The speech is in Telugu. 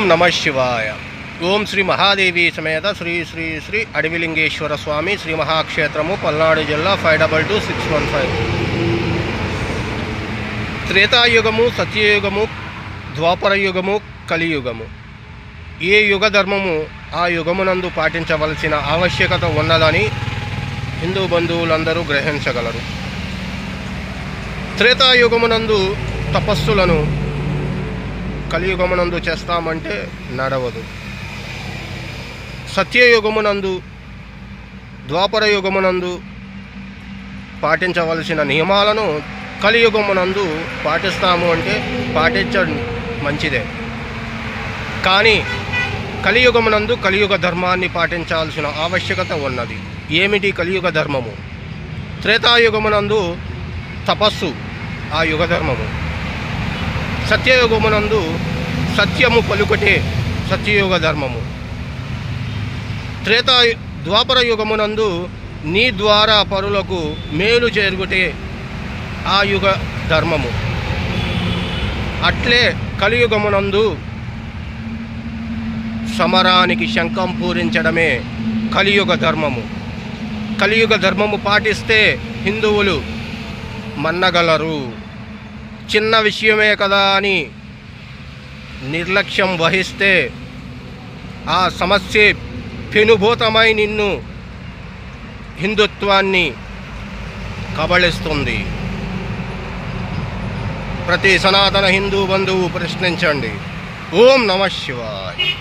నమ శివాయ. ఓం శ్రీ మహాదేవి సమేత శ్రీ శ్రీ శ్రీ అడవిలింగేశ్వర స్వామి శ్రీ మహాక్షేత్రము, పల్నాడు జిల్లా 522615. త్రేతాయుగము, సత్యయుగము, ద్వాపరయుగము, కలియుగము. ఏ యుగ ధర్మము ఆ యుగమునందు పాటించవలసిన ఆవశ్యకత ఉన్నదని హిందూ బంధువులందరూ గ్రహించగలరు. త్రేతాయుగమునందు తపస్సులను కలియుగమునందు చేస్తామంటే నడవదు. సత్యయుగమునందు, ద్వాపర యుగమునందు పాటించవలసిన నియమాలను కలియుగమునందు పాటిస్తాము అంటే పాటించడం మంచిదే. కానీ కలియుగమునందు కలియుగ ధర్మాన్ని పాటించాల్సిన ఆవశ్యకత ఉన్నది. ఏమిటి కలియుగ ధర్మము? త్రేతాయుగమునందు తపస్సు ఆ యుగ ధర్మము. సత్యయుగమునందు సత్యము పలుకుటే సత్యయుగ ధర్మము. ద్వాపర యుగమునందు నీ ద్వారా పరులకు మేలు చేరుకుటే ఆ యుగ ధర్మము. అట్లే కలియుగమునందు సమరానికి శంఖం పూరించడమే కలియుగ ధర్మము. కలియుగ ధర్మము పాటిస్తే హిందువులు మన్నగలరు. చిన్న విషయమే కదా అని నిర్లక్ష్యం వహిస్తే ఆ సమస్య పెనుభూతమై నిన్ను హిందుత్వాన్ని కబళిస్తుంది. ప్రతి సనాతన హిందూ బంధువు ప్రశ్నించండి. ఓం నమ శివాయ.